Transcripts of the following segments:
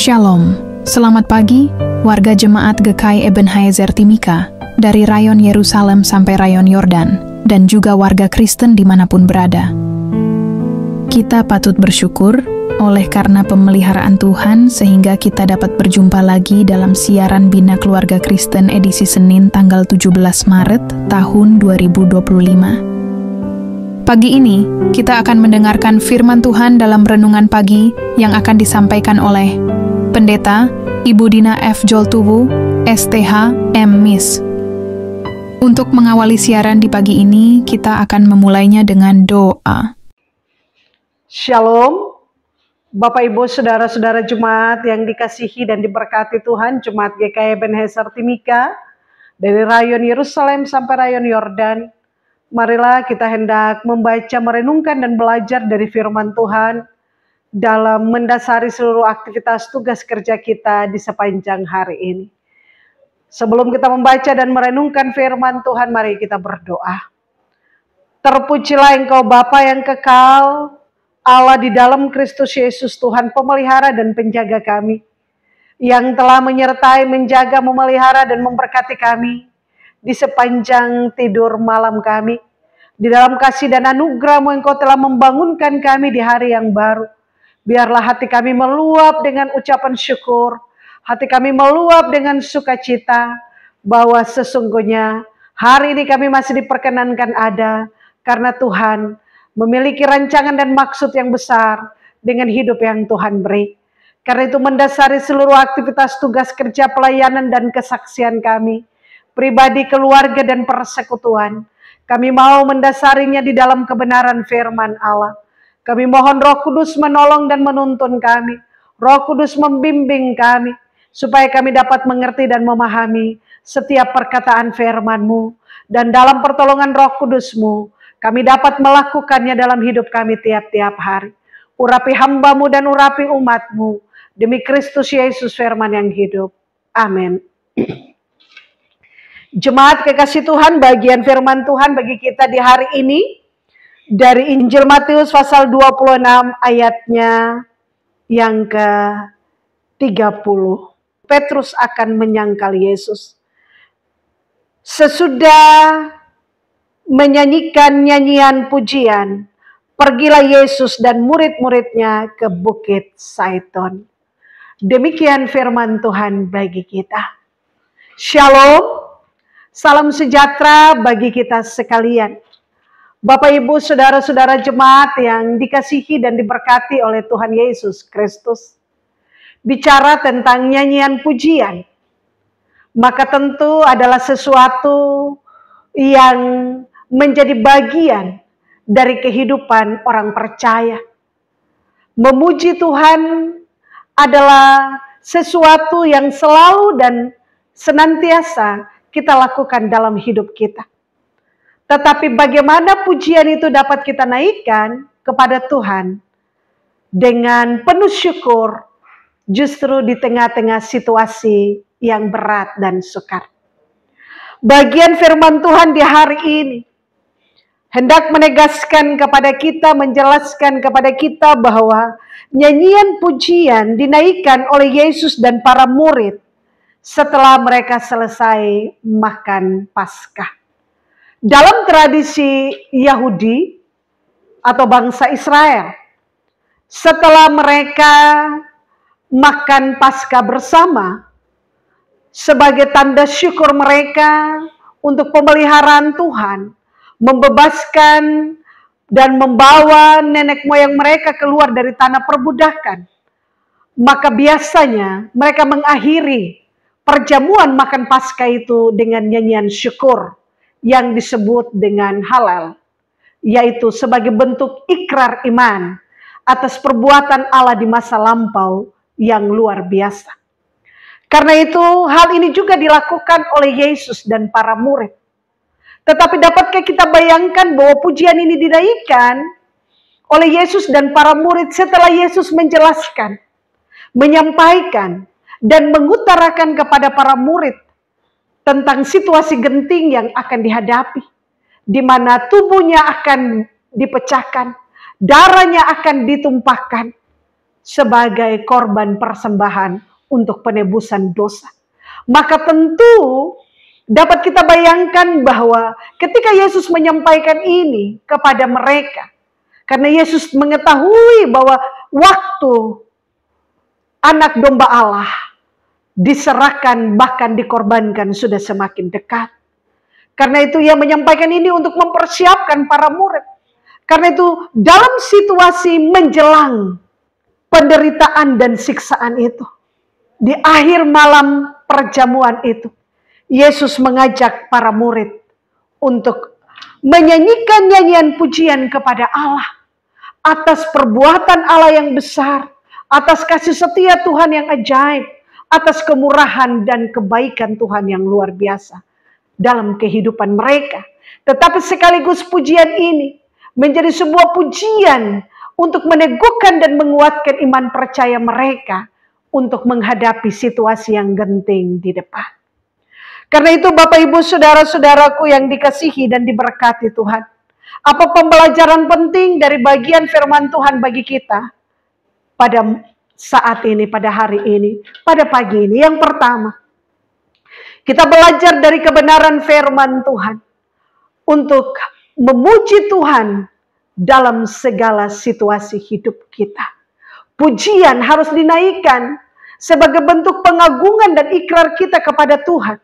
Shalom, selamat pagi, warga jemaat GKI Ebenezer Timika, dari rayon Yerusalem sampai rayon Yordan, dan juga warga Kristen dimanapun berada. Kita patut bersyukur oleh karena pemeliharaan Tuhan sehingga kita dapat berjumpa lagi dalam siaran Bina Keluarga Kristen edisi Senin tanggal 17 Maret tahun 2025. Pagi ini, kita akan mendengarkan firman Tuhan dalam renungan pagi yang akan disampaikan oleh Pendeta Ibu Dina F. Joltuwu, STH, M.Mis. Untuk mengawali siaran di pagi ini, kita akan memulainya dengan doa. Shalom, Bapak Ibu Saudara-saudara Jemaat yang dikasihi dan diberkati Tuhan, Jemaat GKI Ebenezer Timika, dari rayon Yerusalem sampai rayon Yordan. Marilah kita hendak membaca, merenungkan, dan belajar dari firman Tuhan dalam mendasari seluruh aktivitas tugas kerja kita di sepanjang hari ini. Sebelum kita membaca dan merenungkan firman Tuhan, mari kita berdoa. Terpujilah Engkau Bapa yang kekal, Allah di dalam Kristus Yesus, Tuhan pemelihara dan penjaga kami, yang telah menyertai, menjaga, memelihara, dan memberkati kami di sepanjang tidur malam kami. Di dalam kasih dan anugerah-Mu Engkau telah membangunkan kami di hari yang baru. Biarlah hati kami meluap dengan ucapan syukur, hati kami meluap dengan sukacita, bahwa sesungguhnya hari ini kami masih diperkenankan ada, karena Tuhan memiliki rancangan dan maksud yang besar dengan hidup yang Tuhan beri. Karena itu mendasari seluruh aktivitas tugas kerja, pelayanan, dan kesaksian kami, pribadi, keluarga, dan persekutuan, kami mau mendasarinya di dalam kebenaran firman Allah. Kami mohon Roh Kudus menolong dan menuntun kami. Roh Kudus membimbing kami, supaya kami dapat mengerti dan memahami setiap perkataan firman-Mu. Dan dalam pertolongan Roh Kudus-Mu, kami dapat melakukannya dalam hidup kami tiap-tiap hari. Urapi hamba-Mu dan urapi umat-Mu. Demi Kristus Yesus firman yang hidup. Amin. Jemaat kekasih Tuhan, bagian firman Tuhan bagi kita di hari ini dari Injil Matius pasal 26 ayatnya yang ke-30. Petrus akan menyangkal Yesus. Sesudah menyanyikan nyanyian pujian, pergilah Yesus dan murid-muridnya ke Bukit Zaitun. Demikian firman Tuhan bagi kita. Shalom, salam sejahtera bagi kita sekalian. Bapak Ibu Saudara-saudara Jemaat yang dikasihi dan diberkati oleh Tuhan Yesus Kristus. Bicara tentang nyanyian pujian, maka tentu adalah sesuatu yang menjadi bagian dari kehidupan orang percaya. Memuji Tuhan adalah sesuatu yang selalu dan senantiasa kita lakukan dalam hidup kita. Tetapi bagaimana pujian itu dapat kita naikkan kepada Tuhan dengan penuh syukur justru di tengah-tengah situasi yang berat dan sukar. Bagian firman Tuhan di hari ini hendak menegaskan kepada kita, menjelaskan kepada kita bahwa nyanyian pujian dinaikkan oleh Yesus dan para murid setelah mereka selesai makan Paskah. Dalam tradisi Yahudi atau bangsa Israel, setelah mereka makan Paskah bersama, sebagai tanda syukur mereka untuk pemeliharaan Tuhan, membebaskan dan membawa nenek moyang mereka keluar dari tanah perbudakan, maka biasanya mereka mengakhiri perjamuan makan Paskah itu dengan nyanyian syukur yang disebut dengan halal, yaitu sebagai bentuk ikrar iman atas perbuatan Allah di masa lampau yang luar biasa. Karena itu hal ini juga dilakukan oleh Yesus dan para murid. Tetapi dapatkah kita bayangkan bahwa pujian ini dinaikkan oleh Yesus dan para murid setelah Yesus menjelaskan, menyampaikan, dan mengutarakan kepada para murid tentang situasi genting yang akan dihadapi, di mana tubuhnya akan dipecahkan, darahnya akan ditumpahkan, sebagai korban persembahan untuk penebusan dosa. Maka tentu dapat kita bayangkan bahwa ketika Yesus menyampaikan ini kepada mereka, karena Yesus mengetahui bahwa waktu anak domba Allah diserahkan bahkan dikorbankan sudah semakin dekat. Karena itu ia menyampaikan ini untuk mempersiapkan para murid. Karena itu dalam situasi menjelang penderitaan dan siksaan itu, di akhir malam perjamuan itu, Yesus mengajak para murid untuk menyanyikan nyanyian pujian kepada Allah atas perbuatan Allah yang besar, atas kasih setia Tuhan yang ajaib, atas kemurahan dan kebaikan Tuhan yang luar biasa dalam kehidupan mereka. Tetapi sekaligus pujian ini menjadi sebuah pujian untuk meneguhkan dan menguatkan iman percaya mereka untuk menghadapi situasi yang genting di depan. Karena itu Bapak Ibu Saudara-saudaraku yang dikasihi dan diberkati Tuhan, apa pembelajaran penting dari bagian firman Tuhan bagi kita pada saat ini, pada hari ini, pada pagi ini? Yang pertama, kita belajar dari kebenaran firman Tuhan untuk memuji Tuhan dalam segala situasi hidup kita. Pujian harus dinaikkan sebagai bentuk pengagungan dan ikrar kita kepada Tuhan,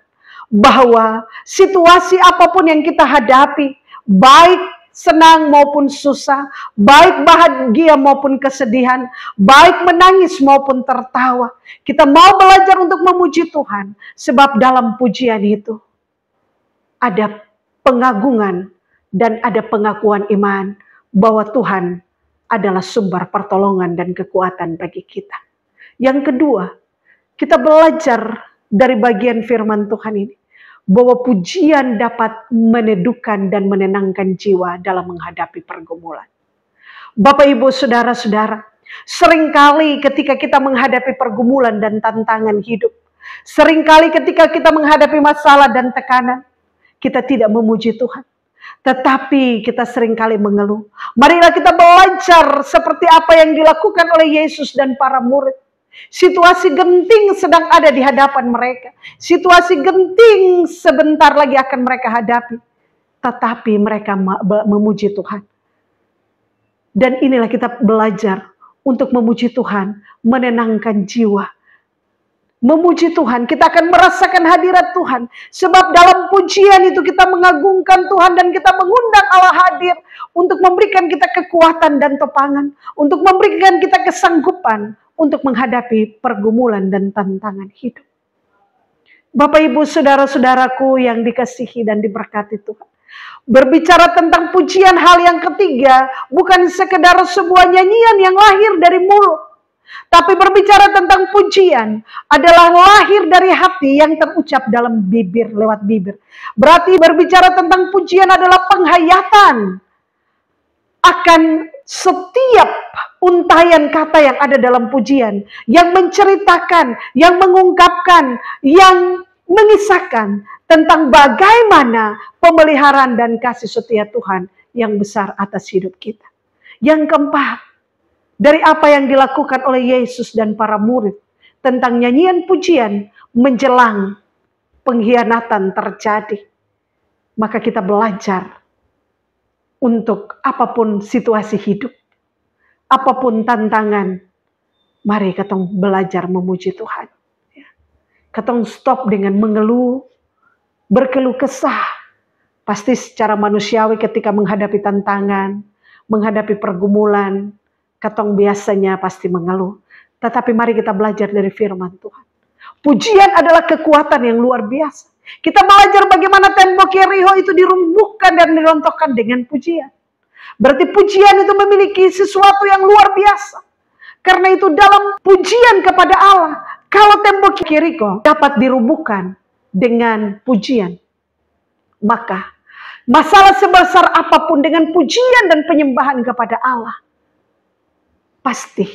bahwa situasi apapun yang kita hadapi, baik senang maupun susah, baik bahagia maupun kesedihan, baik menangis maupun tertawa, kita mau belajar untuk memuji Tuhan, sebab dalam pujian itu ada pengagungan dan ada pengakuan iman bahwa Tuhan adalah sumber pertolongan dan kekuatan bagi kita. Yang kedua, kita belajar dari bagian firman Tuhan ini bahwa pujian dapat meneduhkan dan menenangkan jiwa dalam menghadapi pergumulan. Bapak Ibu Saudara-saudara, seringkali ketika kita menghadapi pergumulan dan tantangan hidup, seringkali ketika kita menghadapi masalah dan tekanan, kita tidak memuji Tuhan, tetapi kita seringkali mengeluh. Marilah kita belajar seperti apa yang dilakukan oleh Yesus dan para murid. Situasi genting sedang ada di hadapan mereka. Situasi genting sebentar lagi akan mereka hadapi. Tetapi mereka memuji Tuhan. Dan inilah kita belajar untuk memuji Tuhan, menenangkan jiwa. Memuji Tuhan, kita akan merasakan hadirat Tuhan. Sebab dalam pujian itu kita mengagungkan Tuhan dan kita mengundang Allah hadir untuk memberikan kita kekuatan dan topangan, untuk memberikan kita kesanggupan untuk menghadapi pergumulan dan tantangan hidup. Bapak Ibu Saudara-saudaraku yang dikasihi dan diberkati Tuhan, berbicara tentang pujian, hal yang ketiga bukan sekedar sebuah nyanyian yang lahir dari mulut, tapi berbicara tentang pujian adalah lahir dari hati yang terucap dalam bibir, lewat bibir. Berarti berbicara tentang pujian adalah penghayatan akan setiap untayan kata yang ada dalam pujian, yang menceritakan, yang mengungkapkan, yang mengisahkan tentang bagaimana pemeliharaan dan kasih setia Tuhan yang besar atas hidup kita. Yang keempat, dari apa yang dilakukan oleh Yesus dan para murid tentang nyanyian pujian menjelang pengkhianatan terjadi, maka kita belajar untuk apapun situasi hidup, apapun tantangan, mari kita belajar memuji Tuhan. Kita stop dengan mengeluh, berkeluh kesah. Pasti secara manusiawi ketika menghadapi tantangan, menghadapi pergumulan, kita biasanya pasti mengeluh. Tetapi mari kita belajar dari firman Tuhan. Pujian adalah kekuatan yang luar biasa. Kita belajar bagaimana tembok Yerikho itu dirumbuhkan dan dirontokkan dengan pujian. Berarti pujian itu memiliki sesuatu yang luar biasa. Karena itu dalam pujian kepada Allah, kalau tembok Yerikho dapat dirubuhkan dengan pujian, maka masalah sebesar apapun dengan pujian dan penyembahan kepada Allah, pasti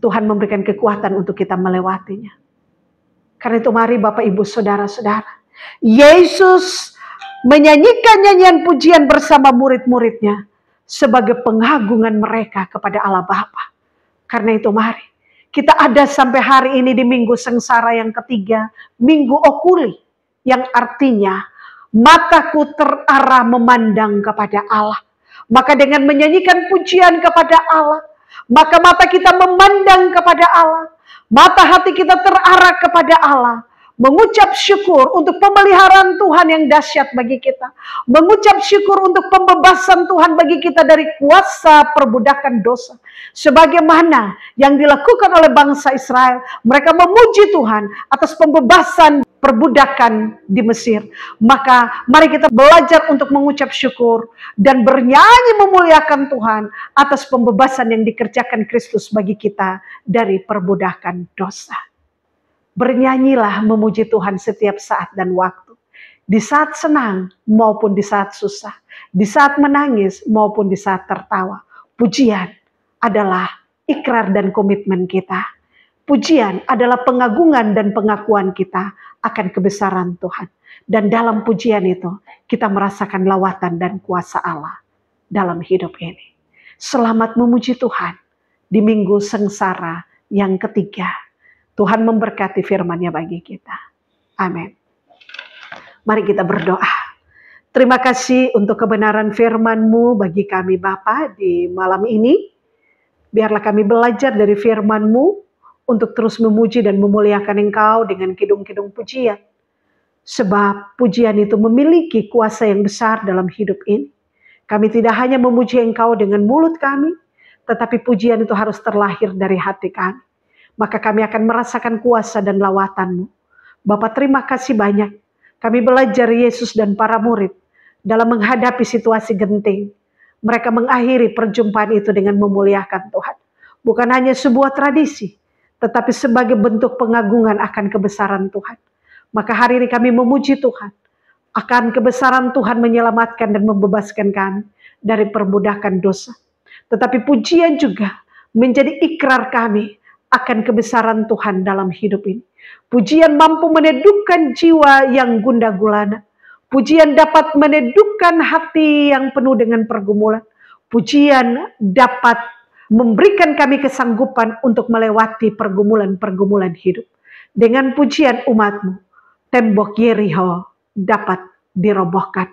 Tuhan memberikan kekuatan untuk kita melewatinya. Karena itu mari Bapak Ibu Saudara-saudara, Yesus menyanyikan nyanyian pujian bersama murid-muridnya sebagai pengagungan mereka kepada Allah Bapa. Karena itu mari kita ada sampai hari ini di minggu sengsara yang ketiga, minggu okuli, yang artinya mataku terarah memandang kepada Allah. Maka dengan menyanyikan pujian kepada Allah, maka mata kita memandang kepada Allah, mata hati kita terarah kepada Allah, mengucap syukur untuk pemeliharaan Tuhan yang dahsyat bagi kita, mengucap syukur untuk pembebasan Tuhan bagi kita dari kuasa perbudakan dosa. Sebagaimana yang dilakukan oleh bangsa Israel, mereka memuji Tuhan atas pembebasan perbudakan di Mesir. Maka mari kita belajar untuk mengucap syukur dan bernyanyi memuliakan Tuhan atas pembebasan yang dikerjakan Kristus bagi kita dari perbudakan dosa. Bernyanyilah memuji Tuhan setiap saat dan waktu. Di saat senang maupun di saat susah. Di saat menangis maupun di saat tertawa. Pujian adalah ikrar dan komitmen kita. Pujian adalah pengagungan dan pengakuan kita akan kebesaran Tuhan. Dan dalam pujian itu kita merasakan lawatan dan kuasa Allah dalam hidup ini. Selamat memuji Tuhan di minggu sengsara yang ketiga. Tuhan memberkati firman-Nya bagi kita. Amin. Mari kita berdoa. Terima kasih untuk kebenaran firman-Mu bagi kami Bapa di malam ini. Biarlah kami belajar dari firman-Mu untuk terus memuji dan memuliakan Engkau dengan kidung-kidung pujian. Sebab pujian itu memiliki kuasa yang besar dalam hidup ini. Kami tidak hanya memuji Engkau dengan mulut kami, tetapi pujian itu harus terlahir dari hati kami. Maka kami akan merasakan kuasa dan lawatan-Mu. Bapa, terima kasih banyak. Kami belajar Yesus dan para murid dalam menghadapi situasi genting. Mereka mengakhiri perjumpaan itu dengan memuliakan Tuhan. Bukan hanya sebuah tradisi, tetapi sebagai bentuk pengagungan akan kebesaran Tuhan. Maka hari ini kami memuji Tuhan akan kebesaran Tuhan menyelamatkan dan membebaskan kami dari perbudakan dosa. Tetapi pujian juga menjadi ikrar kami akan kebesaran Tuhan dalam hidup ini. Pujian mampu menedupkan jiwa yang gundah gulana. Pujian dapat menedupkan hati yang penuh dengan pergumulan. Pujian dapat memberikan kami kesanggupan untuk melewati pergumulan-pergumulan hidup. Dengan pujian umat-Mu, tembok Yeriho dapat dirobohkan.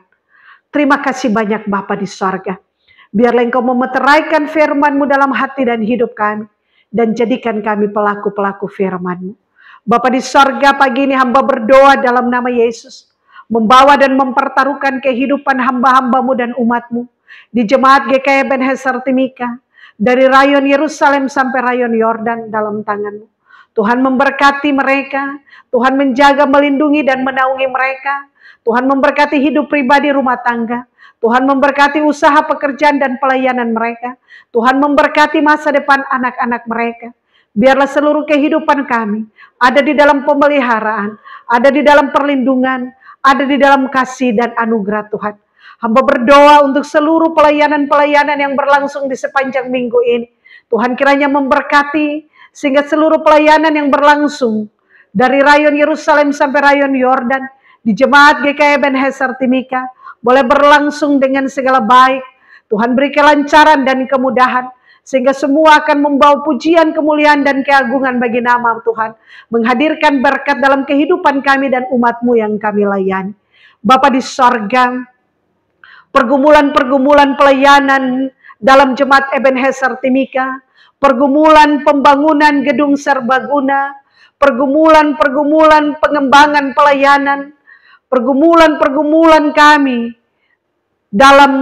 Terima kasih banyak Bapa di sorga. Biarlah Engkau memeteraikan firman-Mu dalam hati dan hidup kami. Dan jadikan kami pelaku-pelaku firman-Mu. Bapa di sorga, pagi ini hamba berdoa dalam nama Yesus. Membawa dan mempertaruhkan kehidupan hamba-hamba-Mu dan umat-Mu. Di jemaat GKI Ebenezer Timika. Dari rayon Yerusalem sampai rayon Yordan dalam tangan-Mu. Tuhan memberkati mereka. Tuhan menjaga, melindungi dan menaungi mereka. Tuhan memberkati hidup pribadi rumah tangga. Tuhan memberkati usaha pekerjaan dan pelayanan mereka. Tuhan memberkati masa depan anak-anak mereka. Biarlah seluruh kehidupan kami ada di dalam pemeliharaan, ada di dalam perlindungan, ada di dalam kasih dan anugerah Tuhan. Hamba berdoa untuk seluruh pelayanan-pelayanan yang berlangsung di sepanjang minggu ini. Tuhan kiranya memberkati sehingga seluruh pelayanan yang berlangsung dari rayon Yerusalem sampai rayon Yordan di jemaat GKI Ebenezer Timika boleh berlangsung dengan segala baik. Tuhan beri kelancaran dan kemudahan sehingga semua akan membawa pujian, kemuliaan dan keagungan bagi nama Tuhan, menghadirkan berkat dalam kehidupan kami dan umat-Mu yang kami layani. Bapa di sorga, pergumulan-pergumulan pelayanan dalam jemaat Ebenezer Timika, pergumulan pembangunan gedung serbaguna, pergumulan-pergumulan pengembangan pelayanan, pergumulan-pergumulan kami dalam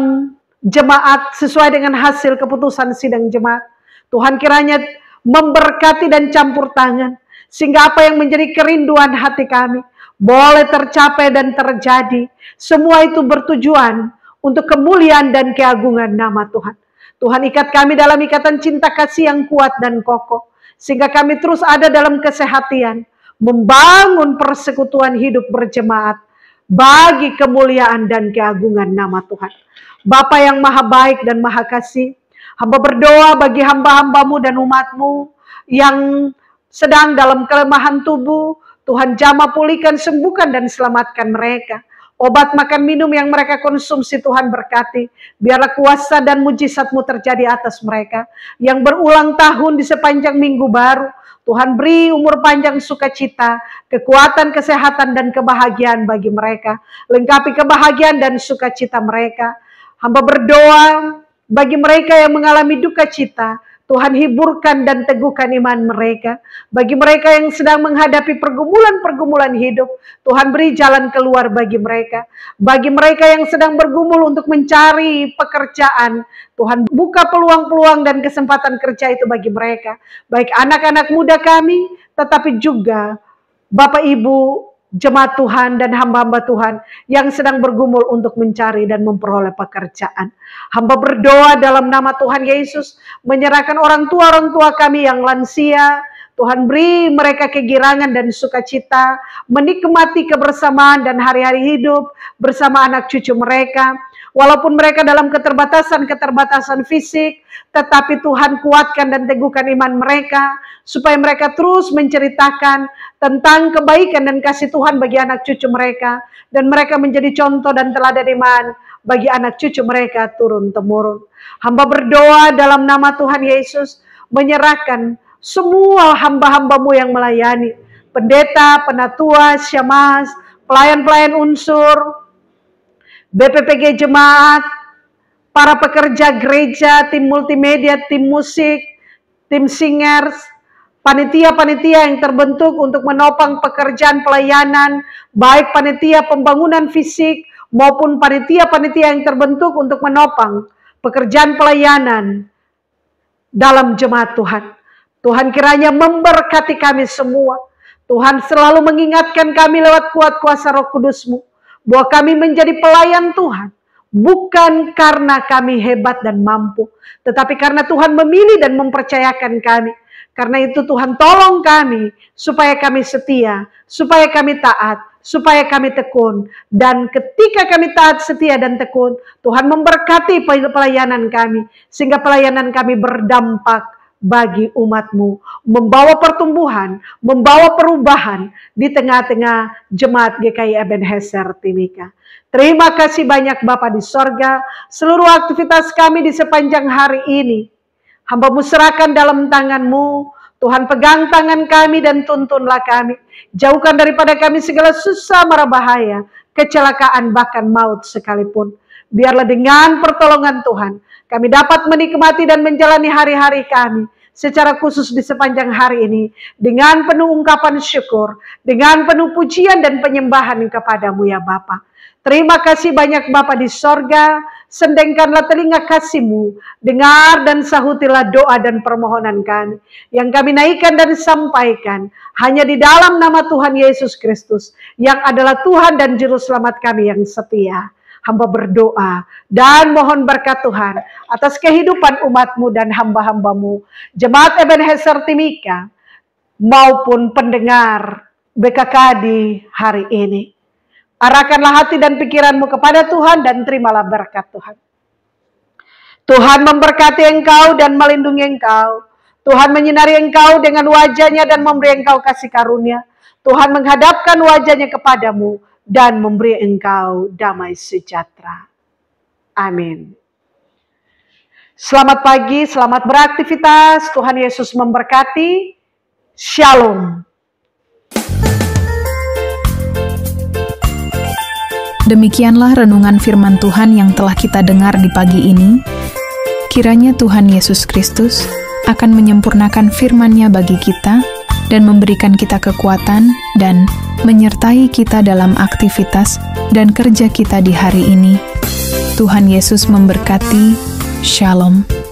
jemaat sesuai dengan hasil keputusan sidang jemaat. Tuhan kiranya memberkati dan campur tangan sehingga apa yang menjadi kerinduan hati kami boleh tercapai dan terjadi. Semua itu bertujuan untuk kemuliaan dan keagungan nama Tuhan. Tuhan ikat kami dalam ikatan cinta kasih yang kuat dan kokoh sehingga kami terus ada dalam kesehatan, membangun persekutuan hidup berjemaat bagi kemuliaan dan keagungan nama Tuhan. Bapa yang maha baik dan maha kasih, hamba berdoa bagi hamba-hamba-Mu dan umat-Mu yang sedang dalam kelemahan tubuh. Tuhan jamah pulihkan, sembuhkan dan selamatkan mereka. obat makan minum yang mereka konsumsi Tuhan berkati. Biarlah kuasa dan mujizat-Mu terjadi atas mereka. Yang berulang tahun di sepanjang minggu baru, Tuhan beri umur panjang sukacita, kekuatan, kesehatan, dan kebahagiaan bagi mereka. Lengkapi kebahagiaan dan sukacita mereka. Hamba berdoa bagi mereka yang mengalami duka cita, Tuhan hiburkan dan teguhkan iman mereka. Bagi mereka yang sedang menghadapi pergumulan-pergumulan hidup, Tuhan beri jalan keluar bagi mereka. Bagi mereka yang sedang bergumul untuk mencari pekerjaan, Tuhan buka peluang-peluang dan kesempatan kerja itu bagi mereka. Baik anak-anak muda kami, tetapi juga Bapak Ibu, jemaat Tuhan dan hamba-hamba Tuhan yang sedang bergumul untuk mencari dan memperoleh pekerjaan. Hamba berdoa dalam nama Tuhan Yesus, menyerahkan orang tua kami yang lansia. Tuhan beri mereka kegirangan dan sukacita, menikmati kebersamaan dan hari-hari hidup bersama anak cucu mereka. Walaupun mereka dalam keterbatasan fisik, tetapi Tuhan kuatkan dan teguhkan iman mereka, supaya mereka terus menceritakan tentang kebaikan dan kasih Tuhan bagi anak cucu mereka, dan mereka menjadi contoh dan teladan iman bagi anak cucu mereka turun-temurun. Hamba berdoa dalam nama Tuhan Yesus, menyerahkan semua hamba-hamba-Mu yang melayani, pendeta, penatua, syemasi, pelayan-pelayan unsur, BPPG jemaat, para pekerja gereja, tim multimedia, tim musik, tim singers, panitia-panitia yang terbentuk untuk menopang pekerjaan pelayanan, baik panitia pembangunan fisik maupun panitia-panitia yang terbentuk untuk menopang pekerjaan pelayanan dalam jemaat Tuhan. Tuhan kiranya memberkati kami semua. Tuhan selalu mengingatkan kami lewat kuat kuasa Roh Kudus-Mu, bahwa kami menjadi pelayan Tuhan, bukan karena kami hebat dan mampu, tetapi karena Tuhan memilih dan mempercayakan kami. Karena itu Tuhan tolong kami, supaya kami setia, supaya kami taat, supaya kami tekun. Dan ketika kami taat, setia, dan tekun, Tuhan memberkati pelayanan kami, sehingga pelayanan kami berdampak bagi umat-Mu, membawa pertumbuhan, membawa perubahan di tengah-tengah jemaat GKI Ebenezer Timika. Terima kasih banyak Bapa di sorga, seluruh aktivitas kami di sepanjang hari ini, hamba-Mu serahkan dalam tangan-Mu. Tuhan pegang tangan kami dan tuntunlah kami. Jauhkan daripada kami segala susah mara bahaya, kecelakaan bahkan maut sekalipun. Biarlah dengan pertolongan Tuhan, kami dapat menikmati dan menjalani hari-hari kami secara khusus di sepanjang hari ini dengan penuh ungkapan syukur, dengan penuh pujian dan penyembahan kepada-Mu ya Bapa. Terima kasih banyak Bapa di sorga, sendengkanlah telinga kasih-Mu, dengar dan sahutilah doa dan permohonan kami, yang kami naikkan dan sampaikan hanya di dalam nama Tuhan Yesus Kristus, yang adalah Tuhan dan Juru Selamat kami yang setia. Hamba berdoa dan mohon berkat Tuhan atas kehidupan umat-Mu dan hamba-hamba-Mu, jemaat Ebenezer Timika, maupun pendengar BKK di hari ini. Arahkanlah hati dan pikiran-Mu kepada Tuhan dan terimalah berkat Tuhan. Tuhan memberkati engkau dan melindungi engkau. Tuhan menyinari engkau dengan wajah-Nya dan memberi engkau kasih karunia. Tuhan menghadapkan wajah-Nya kepadamu dan memberi engkau damai sejahtera. Amin. Selamat pagi, selamat beraktivitas. Tuhan Yesus memberkati. Shalom. Demikianlah renungan firman Tuhan yang telah kita dengar di pagi ini. Kiranya Tuhan Yesus Kristus akan menyempurnakan firman-Nya bagi kita dan memberikan kita kekuatan dan menyertai kita dalam aktivitas dan kerja kita di hari ini. Tuhan Yesus memberkati. Shalom.